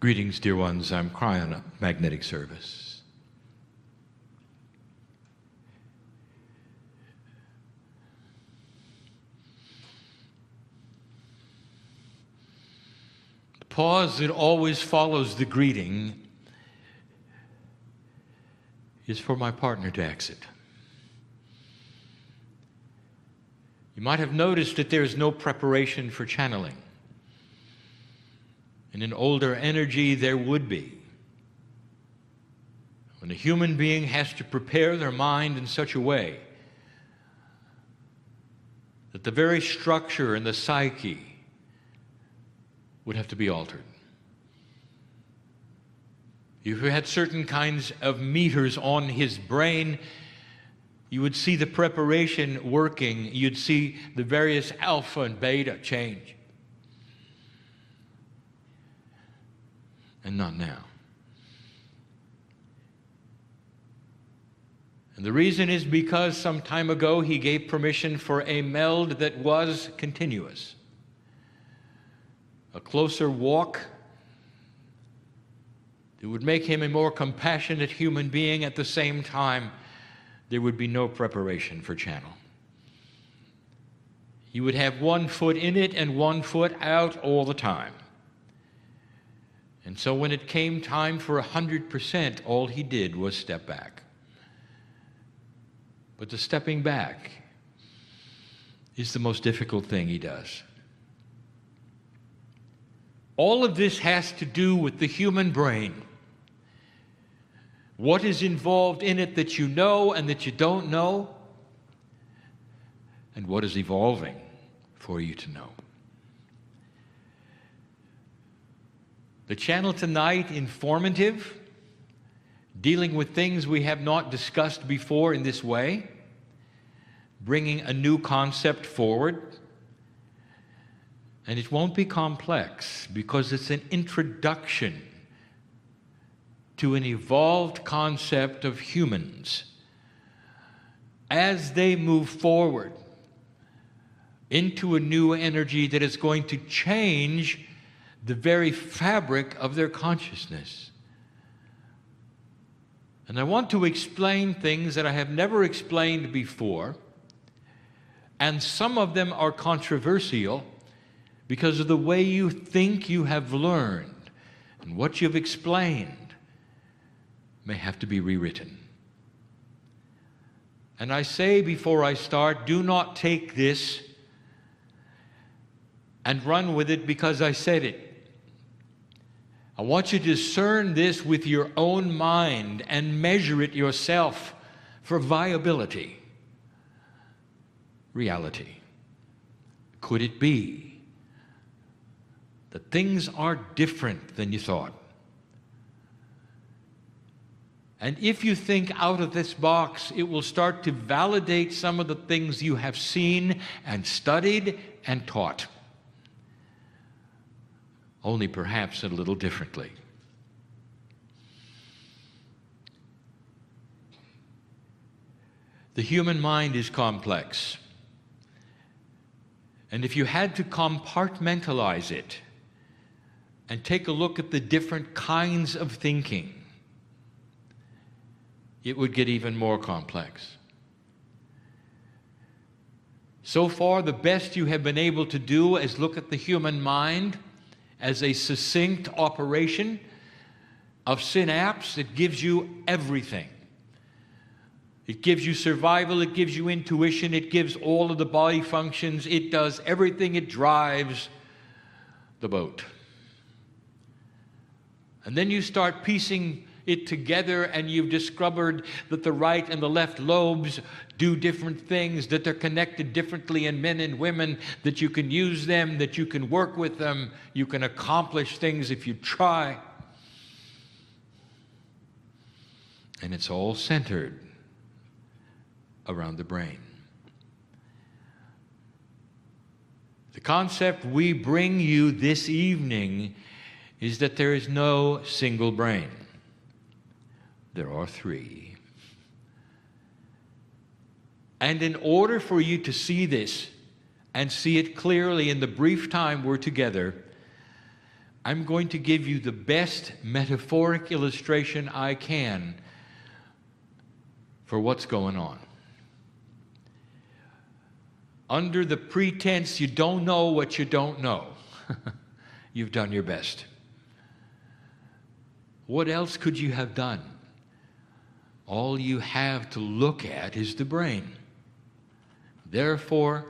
Greetings, dear ones. I'm Kryon, Magnetic Service. The pause that always follows the greeting is for my partner to exit. You might have noticed that there's no preparation for channeling. In an older energy, there would be. When a human being has to prepare their mind in such a way that the very structure and the psyche would have to be altered. If you had certain kinds of meters on his brain, you would see the preparation working. You'd see the various alpha and beta change. And not now. And the reason is because some time ago he gave permission for a meld that was continuous. A closer walk that would make him a more compassionate human being. At the same time, there would be no preparation for channel. He would have one foot in it and one foot out all the time. And so when it came time for 100%, all he did was step back. But the stepping back is the most difficult thing he does. All of this has to do with the human brain. What is involved in it that you know and that you don't know, and what is evolving for you to know. The channel tonight, informative, dealing with things we have not discussed before in this way, bringing a new concept forward. And it won't be complex because it's an introduction to an evolved concept of humans as they move forward into a new energy that is going to change the very fabric of their consciousness. And I want to explain things that I have never explained before, and some of them are controversial because of the way you think you have learned, and what you've explained may have to be rewritten. And I say before I start, do not take this and run with it because I said it. I want you to discern this with your own mind and measure it yourself for viability. Reality. Could it be that things are different than you thought? And if you think out of this box, it will start to validate some of the things you have seen and studied and taught. Only perhaps a little differently. The human mind is complex. And if you had to compartmentalize it and take a look at the different kinds of thinking, it would get even more complex. So far, the best you have been able to do is look at the human mind as a succinct operation of synapse that gives you everything. It gives you survival, it gives you intuition, it gives all of the body functions, it does everything, it drives the boat. And then you start piecing it together and you've discovered that the right and the left lobes do different things, that they're connected differently in men and women, that you can use them, that you can work with them, you can accomplish things if you try. And it's all centered around the brain. The concept we bring you this evening is that there is no single brain. There are three. And in order for you to see this and see it clearly in the brief time we're together, I'm going to give you the best metaphoric illustration I can for what's going on. Under the pretense you don't know what you don't know, you've done your best. What else could you have done? All you have to look at is the brain. Therefore,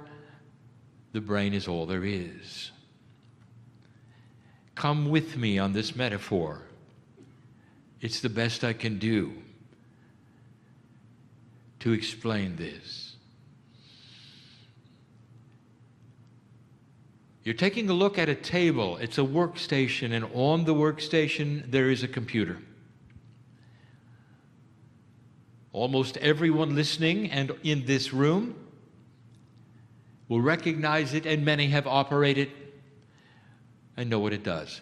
the brain is all there is. Come with me on this metaphor. It's the best I can do to explain this. You're taking a look at a table. It's a workstation, and on the workstation there is a computer. Almost everyone listening and in this room will recognize it, and many have operated and know what it does.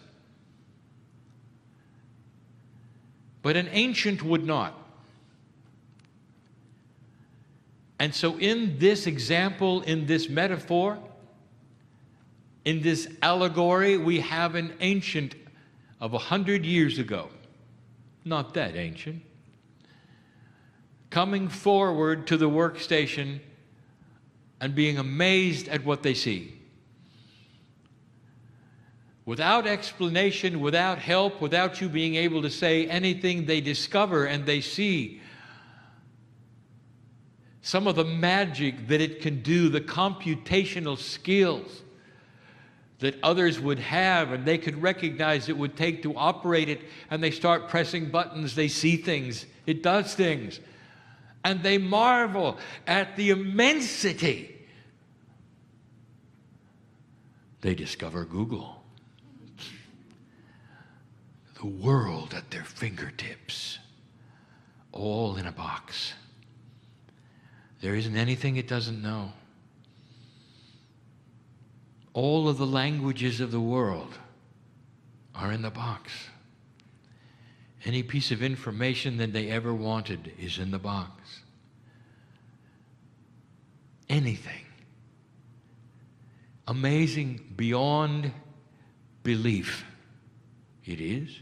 But an ancient would not. And so in this example, in this metaphor, in this allegory, we have an ancient of 100 years ago, not that ancient, coming forward to the workstation and being amazed at what they see. Without explanation, without help, without you being able to say anything, they discover and they see some of the magic that it can do, the computational skills that others would have and they could recognize it would take to operate it, and they start pressing buttons, they see things, it does things, and they marvel at the immensity. They discover Google. The world at their fingertips, all in a box. There isn't anything it doesn't know. All of the languages of the world are in the box. Any piece of information that they ever wanted is in the box. Anything. Amazing beyond belief. It is.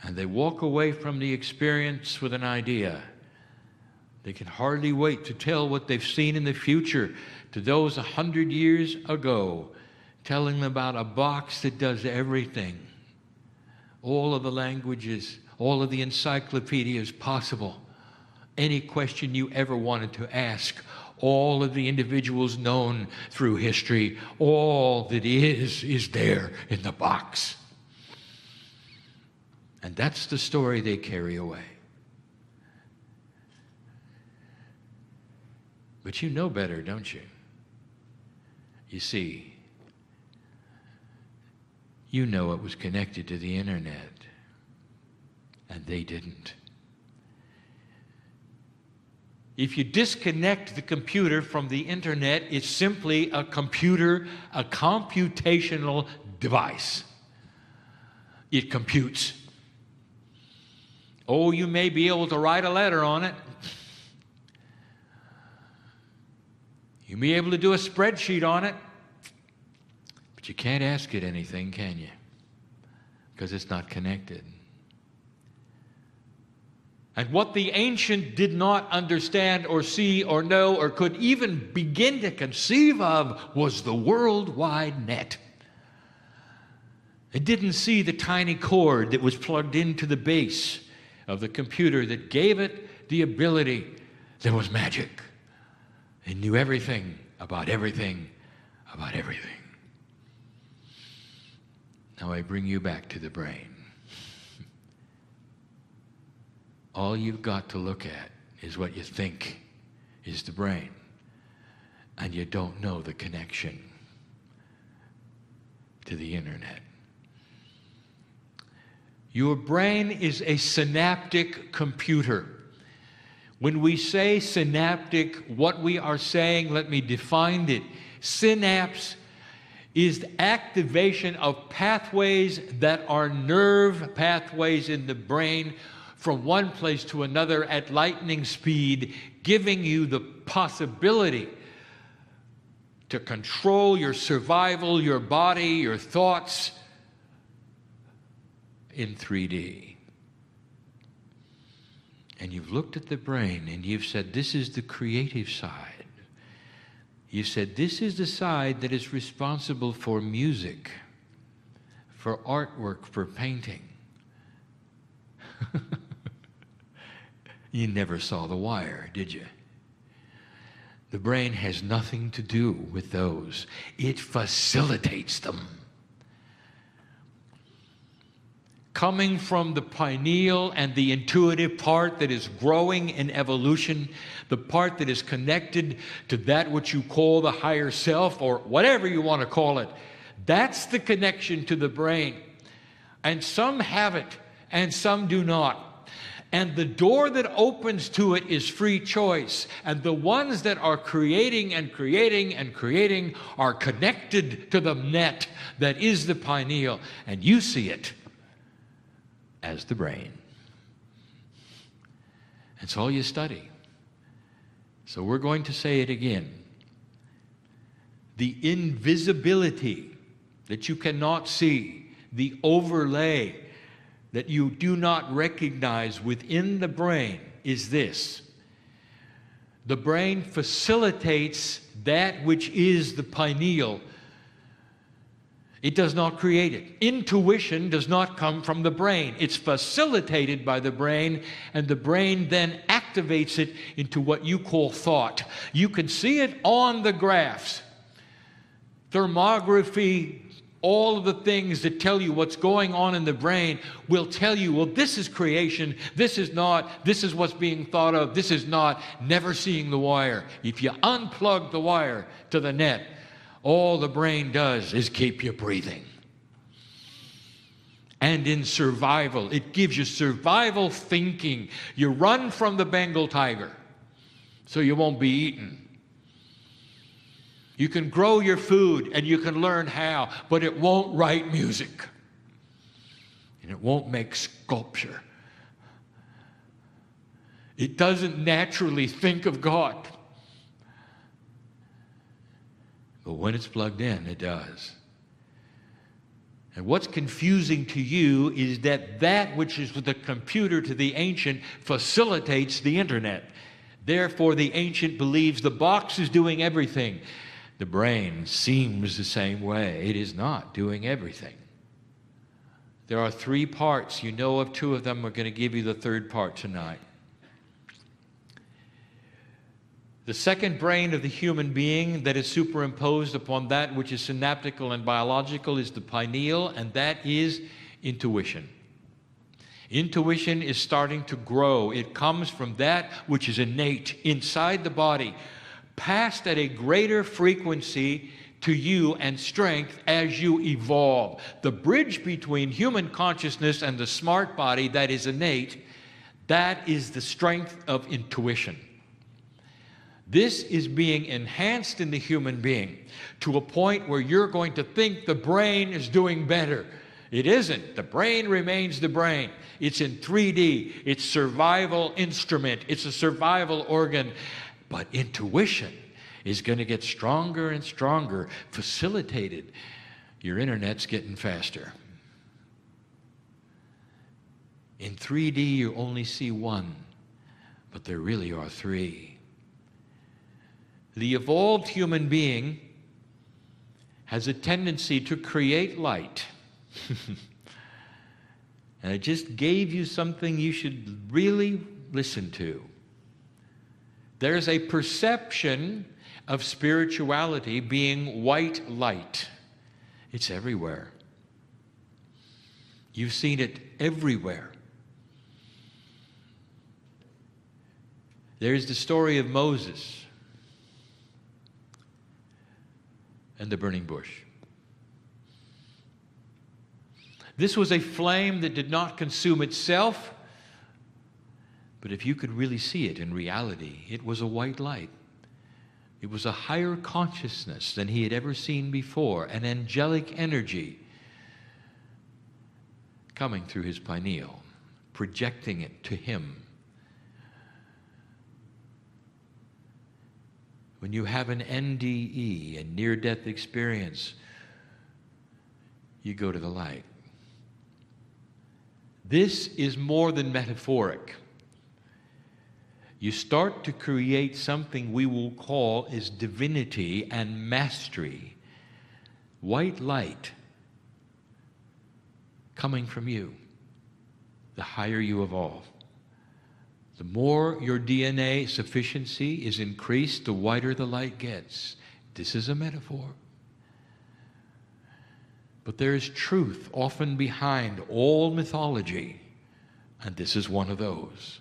And they walk away from the experience with an idea. They can hardly wait to tell what they've seen in the future to those 100 years ago, telling them about a box that does everything. All of the languages, all of the encyclopedias possible. Any question you ever wanted to ask, all of the individuals known through history, all that is there in the box. And that's the story they carry away. But you know better, don't you? You see, you know it was connected to the internet, and they didn't. If you disconnect the computer from the internet, it's simply a computer, a computational device. It computes. Oh, you may be able to write a letter on it. You may be able to do a spreadsheet on it. But you can't ask it anything, can you? Because it's not connected. And what the ancient did not understand or see or know or could even begin to conceive of was the worldwide net. It didn't see the tiny cord that was plugged into the base of the computer that gave it the ability. There was magic. It knew everything about everything about everything. Now I bring you back to the brain. All you've got to look at is what you think is the brain, and you don't know the connection to the internet. Your brain is a synaptic computer. When we say synaptic, what we are saying, let me define it. Synapse is the activation of pathways that are nerve pathways in the brain from one place to another at lightning speed, giving you the possibility to control your survival, your body, your thoughts in 3D. And you've looked at the brain and you've said, this is the creative side. You said, this is the side that is responsible for music, for artwork, for painting. You never saw The Wire, did you? The brain has nothing to do with those. It facilitates them. Coming from the pineal and the intuitive part that is growing in evolution, the part that is connected to that which you call the higher self, or whatever you want to call it, that's the connection to the brain. And some have it, and some do not. And the door that opens to it is free choice. And the ones that are creating and creating and creating are connected to the net that is the pineal. And you see it as the brain. That's all you study. So we're going to say it again. The invisibility that you cannot see, the overlay that you do not recognize within the brain is this. The brain facilitates that which is the pineal. It does not create it. Intuition does not come from the brain. It's facilitated by the brain, and the brain then activates it into what you call thought. You can see it on the graphs. Thermography, all of the things that tell you what's going on in the brain will tell you, well, this is creation, this is not, this is what's being thought of, this is not. Never seeing the wire. If you unplug the wire to the net, all the brain does is keep you breathing. And in survival, it gives you survival thinking. You run from the Bengal tiger so you won't be eaten. You can grow your food and you can learn how, but it won't write music. And it won't make sculpture. It doesn't naturally think of God. But when it's plugged in, it does. And what's confusing to you is that that which is with the computer to the ancient facilitates the internet. Therefore, the ancient believes the box is doing everything. The brain seems the same way. It is not doing everything. There are 3 parts. You know of 2 of them. We're going to give you the 3rd part tonight. The second brain of the human being that is superimposed upon that which is synaptical and biological is the pineal, and that is intuition. Intuition is starting to grow. It comes from that which is innate inside the body, passed at a greater frequency to you and strength as you evolve. The bridge between human consciousness and the smart body that is innate, that is the strength of intuition. This is being enhanced in the human being to a point where you're going to think the brain is doing better. It isn't. The brain remains the brain. It's in 3D. It's a survival instrument. It's a survival organ. But intuition is going to get stronger and stronger, facilitated. Your internet's getting faster. In 3D, you only see 1, but there really are 3. The evolved human being has a tendency to create light. And I just gave you something you should really listen to. There's a perception of spirituality being white light. It's everywhere. You've seen it everywhere. There's the story of Moses and the burning bush. This was a flame that did not consume itself, but if you could really see it in reality, it was a white light. It was a higher consciousness than he had ever seen before, an angelic energy coming through his pineal, projecting it to him. When you have an NDE, a near-death experience, you go to the light. This is more than metaphoric. You start to create something we will call as divinity and mastery. White light coming from you, the higher you evolve. The more your DNA sufficiency is increased, the whiter the light gets. This is a metaphor. But there is truth often behind all mythology, and this is one of those.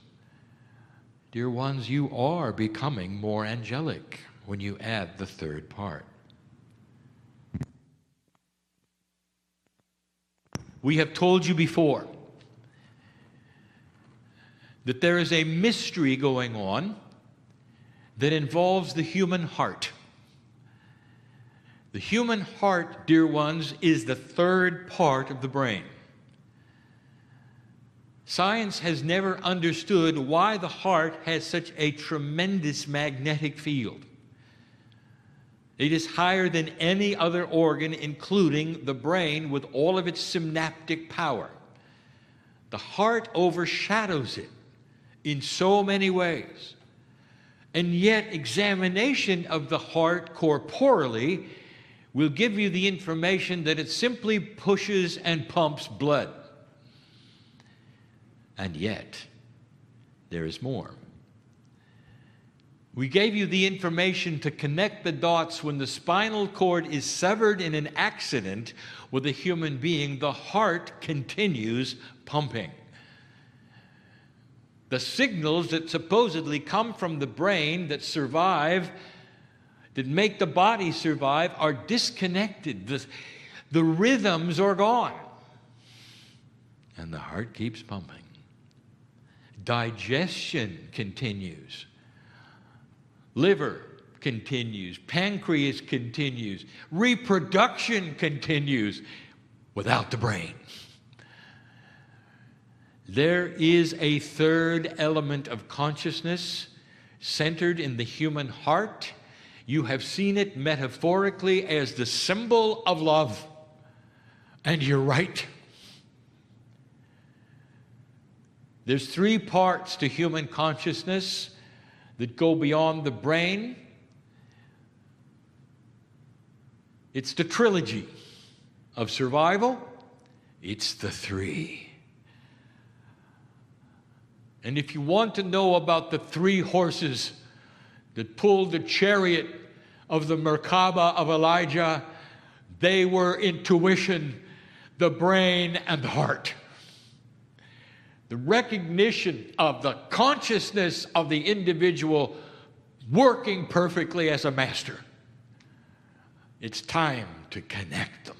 Dear ones, you are becoming more angelic when you add the third part. We have told you before that there is a mystery going on that involves the human heart. The human heart, dear ones, is the third part of the brain. Science has never understood why the heart has such a tremendous magnetic field. It is higher than any other organ, including the brain, with all of its synaptic power. The heart overshadows it in so many ways. And yet, examination of the heart corporally will give you the information that it simply pushes and pumps blood. And yet, there is more. We gave you the information to connect the dots when the spinal cord is severed in an accident with a human being. The heart continues pumping. The signals that supposedly come from the brain that survive, that make the body survive, are disconnected. The rhythms are gone. And the heart keeps pumping. Digestion continues. Liver continues. Pancreas continues. Reproduction continues without the brain. There is a third element of consciousness centered in the human heart. You have seen it metaphorically as the symbol of love. And you're right. There's three parts to human consciousness that go beyond the brain. It's the trilogy of survival. It's the three. And if you want to know about the three horses that pulled the chariot of the Merkaba of Elijah, they were intuition, the brain, and the heart. The recognition of the consciousness of the individual working perfectly as a master. It's time to connect them.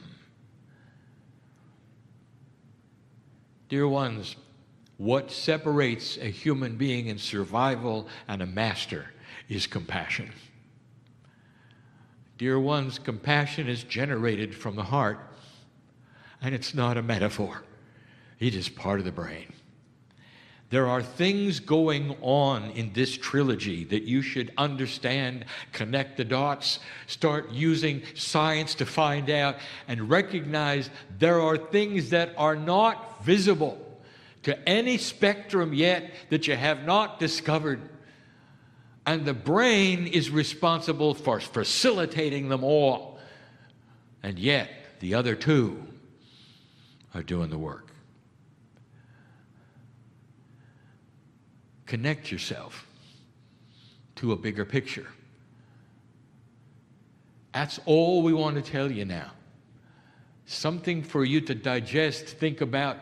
Dear ones, what separates a human being in survival and a master is compassion. Dear ones, compassion is generated from the heart, and it's not a metaphor. It is part of the brain. There are things going on in this trilogy that you should understand, connect the dots, start using science to find out, and recognize there are things that are not visible to any spectrum yet that you have not discovered. And the brain is responsible for facilitating them all. And yet, the other two are doing the work. Connect yourself to a bigger picture. That's all we want to tell you now. Something for you to digest, think about,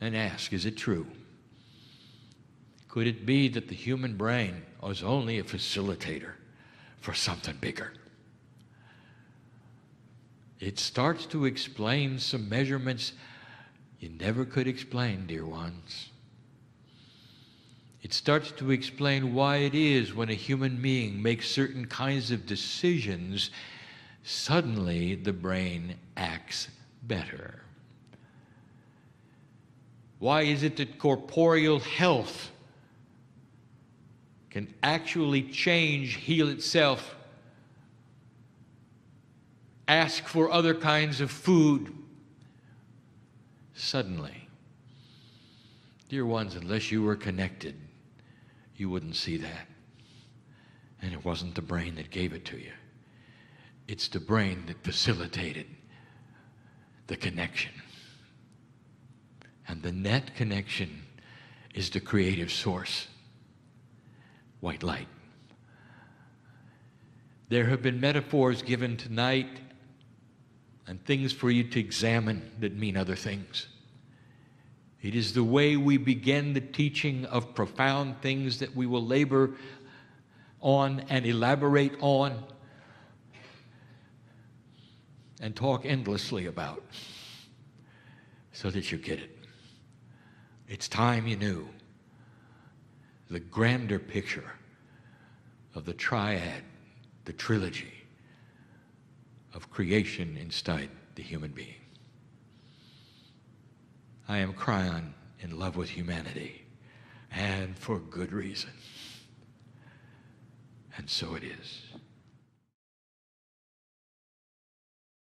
and ask, is it true? Could it be that the human brain was only a facilitator for something bigger? It starts to explain some measurements you never could explain, dear ones. It starts to explain why it is when a human being makes certain kinds of decisions, suddenly the brain acts better. Why is it that corporeal health can actually change, heal itself, ask for other kinds of food, suddenly, dear ones, unless you were connected, you wouldn't see that. And it wasn't the brain that gave it to you. It's the brain that facilitated the connection. And the net connection is the creative source, white light. There have been metaphors given tonight and things for you to examine that mean other things. It is the way we begin the teaching of profound things that we will labor on and elaborate on and talk endlessly about so that you get it. It's time you knew the grander picture of the triad, the trilogy of creation inside the human being. I am Kryon, in love with humanity, and for good reason. And so it is.